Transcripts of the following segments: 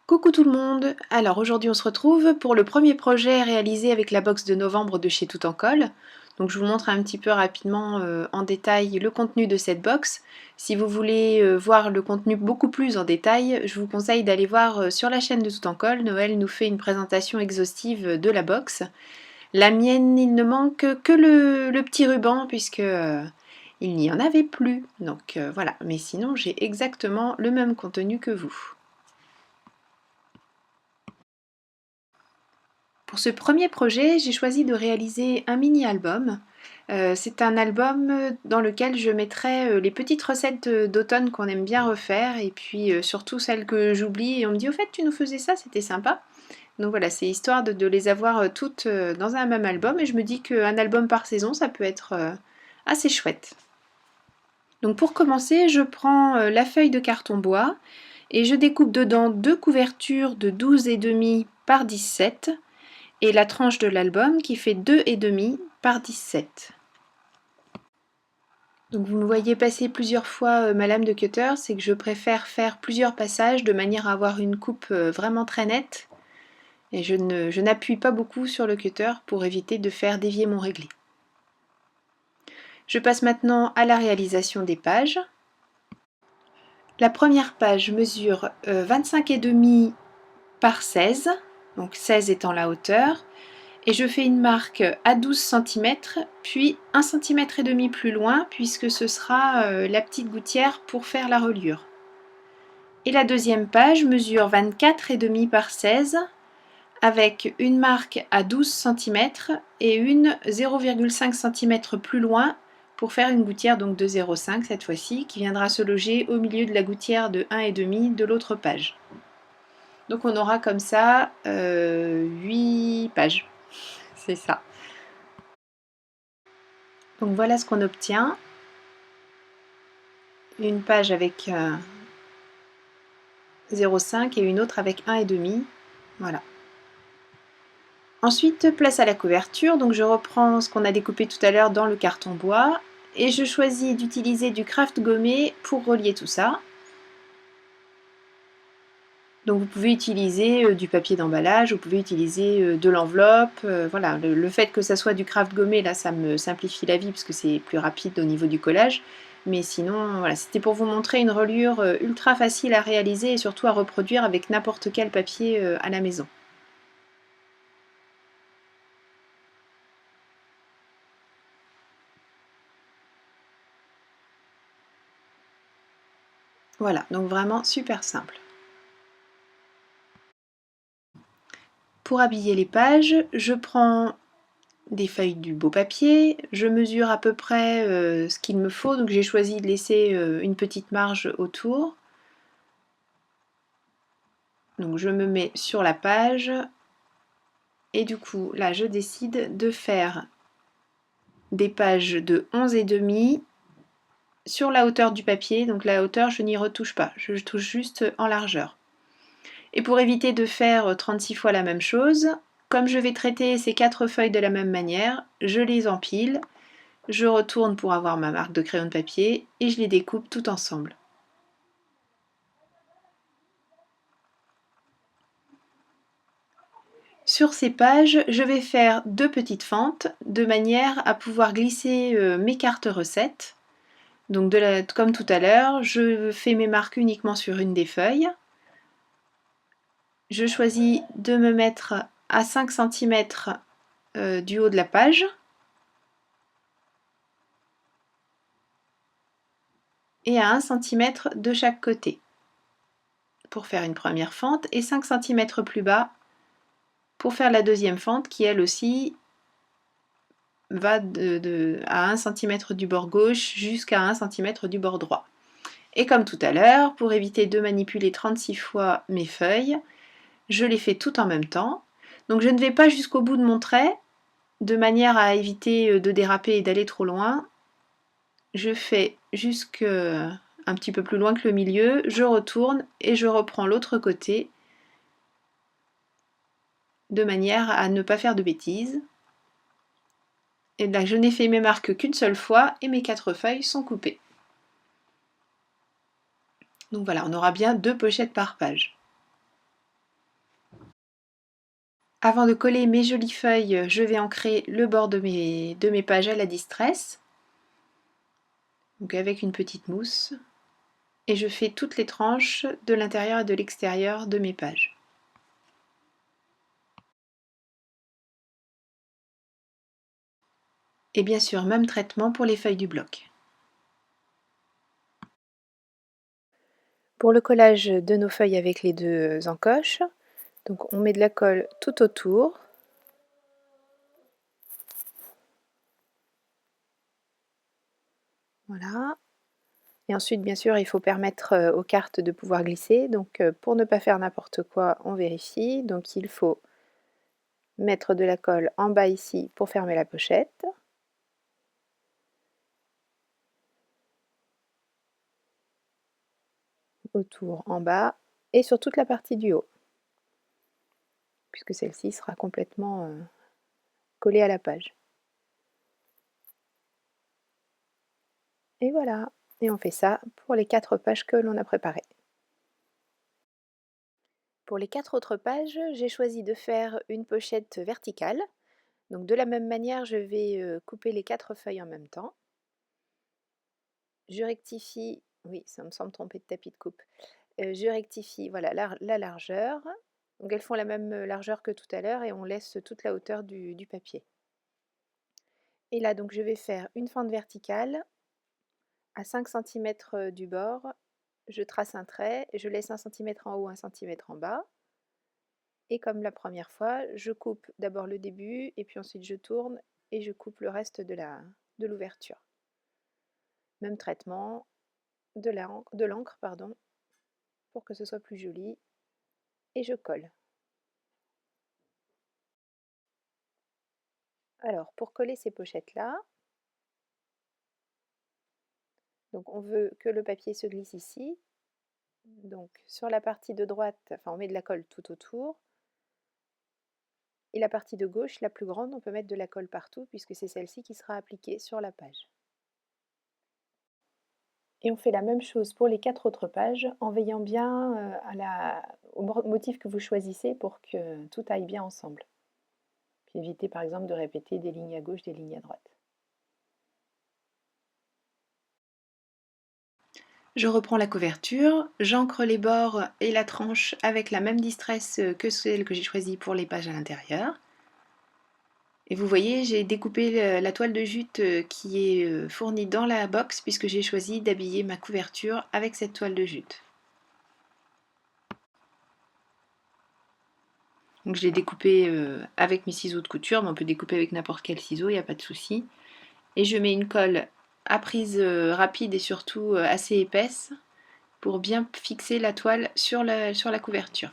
Coucou tout le monde! Alors aujourd'hui on se retrouve pour le premier projet réalisé avec la box de novembre de chez Tout en Colle. Donc je vous montre un petit peu rapidement en détail le contenu de cette box. Si vous voulez voir le contenu beaucoup plus en détail, je vous conseille d'aller voir sur la chaîne de Tout en Colle. Noël nous fait une présentation exhaustive de la box. La mienne, il ne manque que le petit ruban puisque il n'y en avait plus. Donc voilà, mais sinon j'ai exactement le même contenu que vous. Pour ce premier projet, j'ai choisi de réaliser un mini-album. C'est un album dans lequel je mettrai les petites recettes d'automne qu'on aime bien refaire et puis surtout celles que j'oublie et on me dit au fait tu nous faisais ça, c'était sympa. Donc voilà, c'est histoire de les avoir toutes dans un même album et je me dis qu'un album par saison ça peut être assez chouette. Donc pour commencer, je prends la feuille de carton bois et je découpe dedans deux couvertures de 12,5 par 17 et la tranche de l'album qui fait 2,5 par 17. Donc vous me voyez passer plusieurs fois ma lame de cutter, c'est que je préfère faire plusieurs passages de manière à avoir une coupe vraiment très nette et je n'appuie pas beaucoup sur le cutter pour éviter de faire dévier mon réglé. Je passe maintenant à la réalisation des pages. La première page mesure 25,5 par 16, donc 16 étant la hauteur. Et je fais une marque à 12 cm, puis 1,5 cm plus loin, puisque ce sera la petite gouttière pour faire la reliure. Et la deuxième page mesure 24,5 par 16, avec une marque à 12 cm et une 0,5 cm plus loin pour faire une gouttière donc de 0,5 cette fois-ci, qui viendra se loger au milieu de la gouttière de 1,5 de l'autre page. Donc on aura comme ça 8 pages. C'est ça. Donc voilà ce qu'on obtient. Une page avec 0,5 et une autre avec 1,5. Voilà. Ensuite, place à la couverture. Donc je reprends ce qu'on a découpé tout à l'heure dans le carton bois et je choisis d'utiliser du craft gommé pour relier tout ça. Donc vous pouvez utiliser du papier d'emballage, vous pouvez utiliser de l'enveloppe. Voilà, le fait que ça soit du craft gommé, là, ça me simplifie la vie parce que c'est plus rapide au niveau du collage. Mais sinon, voilà, c'était pour vous montrer une reliure ultra facile à réaliser et surtout à reproduire avec n'importe quel papier à la maison. Voilà, donc vraiment super simple. Pour habiller les pages, je prends des feuilles du beau papier, je mesure à peu près ce qu'il me faut, donc j'ai choisi de laisser une petite marge autour. Donc je me mets sur la page et du coup là je décide de faire des pages de 11,5 sur la hauteur du papier, donc la hauteur je n'y retouche pas, je touche juste en largeur. Et pour éviter de faire 36 fois la même chose, comme je vais traiter ces 4 feuilles de la même manière, je les empile, je retourne pour avoir ma marque de crayon de papier et je les découpe tout ensemble. Sur ces pages, je vais faire 2 petites fentes de manière à pouvoir glisser mes cartes recettes. Donc comme tout à l'heure, je fais mes marques uniquement sur une des feuilles. Je choisis de me mettre à 5 cm du haut de la page. Et à 1 cm de chaque côté pour faire une première fente et 5 cm plus bas pour faire la deuxième fente qui elle aussi va à 1 cm du bord gauche jusqu'à 1 cm du bord droit. Et comme tout à l'heure, pour éviter de manipuler 36 fois mes feuilles, je les fais toutes en même temps. Donc je ne vais pas jusqu'au bout de mon trait, de manière à éviter de déraper et d'aller trop loin. Je fais jusque un petit peu plus loin que le milieu, je retourne et je reprends l'autre côté de manière à ne pas faire de bêtises. Et là, je n'ai fait mes marques qu'une seule fois et mes 4 feuilles sont coupées. Donc voilà, on aura bien 2 pochettes par page. Avant de coller mes jolies feuilles, je vais ancrer le bord de mes pages à la distress, donc avec une petite mousse, et je fais toutes les tranches de l'intérieur et de l'extérieur de mes pages. Et bien sûr, même traitement pour les feuilles du bloc. Pour le collage de nos feuilles avec les deux encoches, donc on met de la colle tout autour. Voilà. Et ensuite, bien sûr, il faut permettre aux cartes de pouvoir glisser. Donc pour ne pas faire n'importe quoi, on vérifie. Donc il faut mettre de la colle en bas ici pour fermer la pochette. Autour, en bas et sur toute la partie du haut, puisque celle-ci sera complètement collée à la page. Et voilà, et on fait ça pour les 4 pages que l'on a préparées. Pour les 4 autres pages, j'ai choisi de faire une pochette verticale. Donc de la même manière, je vais couper les 4 feuilles en même temps. Je rectifie, oui, ça me semble tromper de tapis de coupe. Je rectifie, voilà, la largeur. Donc elles font la même largeur que tout à l'heure et on laisse toute la hauteur du papier. Et là, donc je vais faire une fente verticale à 5 cm du bord. Je trace un trait, je laisse 1 cm en haut, 1 cm en bas. Et comme la première fois, je coupe d'abord le début et puis ensuite je tourne et je coupe le reste de l'ouverture. Même traitement de l'encre, pardon, pour que ce soit plus joli. Et je colle. Alors, pour coller ces pochettes-là, donc on veut que le papier se glisse ici. Donc sur la partie de droite, enfin on met de la colle tout autour. Et la partie de gauche, la plus grande, on peut mettre de la colle partout puisque c'est celle-ci qui sera appliquée sur la page. Et on fait la même chose pour les 4 autres pages en veillant bien au motif que vous choisissez pour que tout aille bien ensemble. Puis évitez par exemple de répéter des lignes à gauche, des lignes à droite. Je reprends la couverture, j'ancre les bords et la tranche avec la même distress que celle que j'ai choisie pour les pages à l'intérieur. Et vous voyez, j'ai découpé la toile de jute qui est fournie dans la box puisque j'ai choisi d'habiller ma couverture avec cette toile de jute. Donc je l'ai découpé avec mes ciseaux de couture, mais on peut découper avec n'importe quel ciseau, il n'y a pas de souci. Et je mets une colle à prise rapide et surtout assez épaisse pour bien fixer la toile sur la couverture.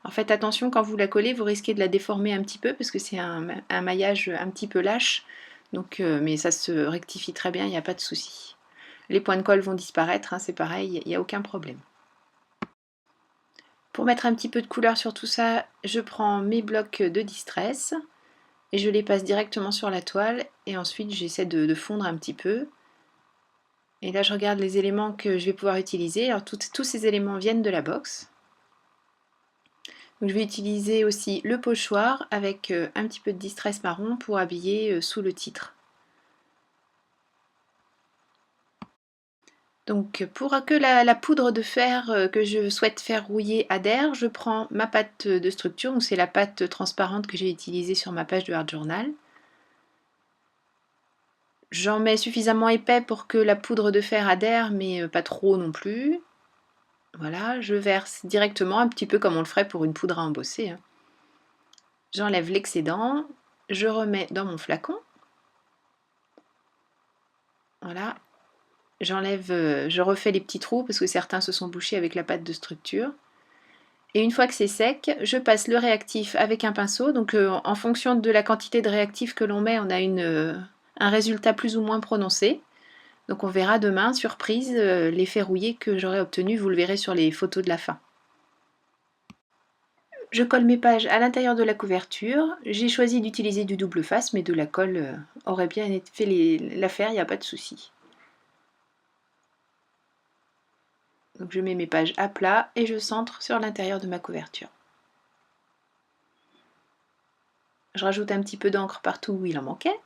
En fait, attention, quand vous la collez, vous risquez de la déformer un petit peu parce que c'est un maillage un petit peu lâche. Donc, mais ça se rectifie très bien, il n'y a pas de souci. Les points de colle vont disparaître, hein, c'est pareil, il n'y a aucun problème. Pour mettre un petit peu de couleur sur tout ça, je prends mes blocs de distress et je les passe directement sur la toile et ensuite j'essaie de fondre un petit peu. Et là, je regarde les éléments que je vais pouvoir utiliser. Alors, tous ces éléments viennent de la box. Donc, je vais utiliser aussi le pochoir avec un petit peu de distress marron pour habiller sous le titre. Donc pour que la poudre de fer que je souhaite faire rouiller adhère, je prends ma pâte de structure, donc c'est la pâte transparente que j'ai utilisée sur ma page de Art Journal. J'en mets suffisamment épais pour que la poudre de fer adhère, mais pas trop non plus. Voilà, je verse directement, un petit peu comme on le ferait pour une poudre à embosser, hein. J'enlève l'excédent, je remets dans mon flacon. Voilà, je refais les petits trous parce que certains se sont bouchés avec la pâte de structure. Et une fois que c'est sec, je passe le réactif avec un pinceau. Donc en fonction de la quantité de réactif que l'on met, on a un résultat plus ou moins prononcé. Donc on verra demain, surprise, l'effet rouillé que j'aurai obtenu. Vous le verrez sur les photos de la fin. Je colle mes pages à l'intérieur de la couverture. J'ai choisi d'utiliser du double face, mais de la colle aurait bien fait l'affaire, il n'y a pas de souci. Donc je mets mes pages à plat et je centre sur l'intérieur de ma couverture. Je rajoute un petit peu d'encre partout où il en manquait.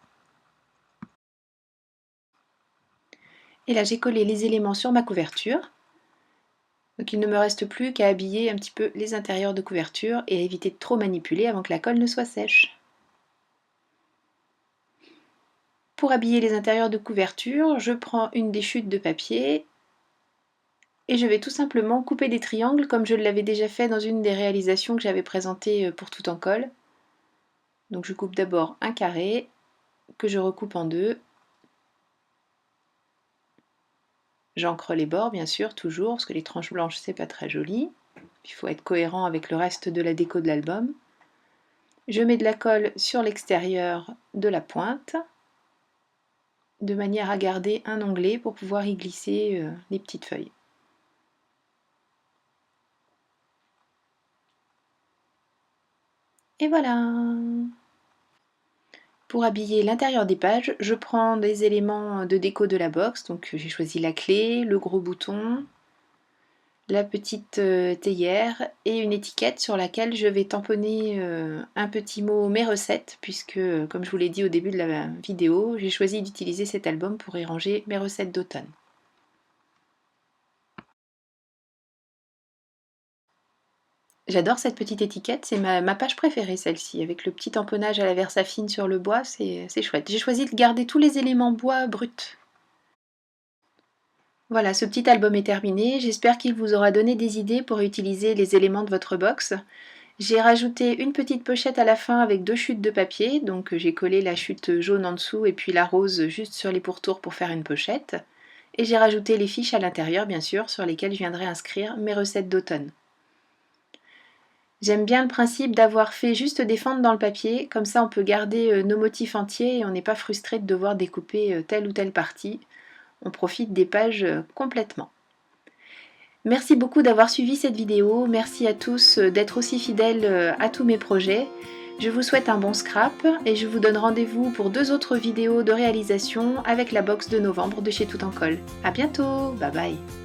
Et là j'ai collé les éléments sur ma couverture. Donc il ne me reste plus qu'à habiller un petit peu les intérieurs de couverture et à éviter de trop manipuler avant que la colle ne soit sèche. Pour habiller les intérieurs de couverture, je prends une des chutes de papier et je vais tout simplement couper des triangles comme je l'avais déjà fait dans une des réalisations que j'avais présentées pour Tout en colle. Donc je coupe d'abord un carré que je recoupe en deux. J'encre les bords bien sûr toujours parce que les tranches blanches c'est pas très joli. Il faut être cohérent avec le reste de la déco de l'album. Je mets de la colle sur l'extérieur de la pointe de manière à garder un onglet pour pouvoir y glisser les petites feuilles. Et voilà! Pour habiller l'intérieur des pages, je prends des éléments de déco de la box, donc j'ai choisi la clé, le gros bouton, la petite théière et une étiquette sur laquelle je vais tamponner un petit mot mes recettes, puisque comme je vous l'ai dit au début de la vidéo, j'ai choisi d'utiliser cet album pour y ranger mes recettes d'automne. J'adore cette petite étiquette, c'est ma page préférée celle-ci, avec le petit tamponnage à la Versafine sur le bois, c'est chouette. J'ai choisi de garder tous les éléments bois bruts. Voilà, ce petit album est terminé, j'espère qu'il vous aura donné des idées pour utiliser les éléments de votre box. J'ai rajouté une petite pochette à la fin avec 2 chutes de papier, donc j'ai collé la chute jaune en dessous et puis la rose juste sur les pourtours pour faire une pochette. Et j'ai rajouté les fiches à l'intérieur bien sûr, sur lesquelles je viendrai inscrire mes recettes d'automne. J'aime bien le principe d'avoir fait juste des fentes dans le papier, comme ça on peut garder nos motifs entiers et on n'est pas frustré de devoir découper telle ou telle partie. On profite des pages complètement. Merci beaucoup d'avoir suivi cette vidéo, merci à tous d'être aussi fidèles à tous mes projets. Je vous souhaite un bon scrap et je vous donne rendez-vous pour 2 autres vidéos de réalisation avec la box de novembre de chez Tout en colle. A bientôt, bye bye.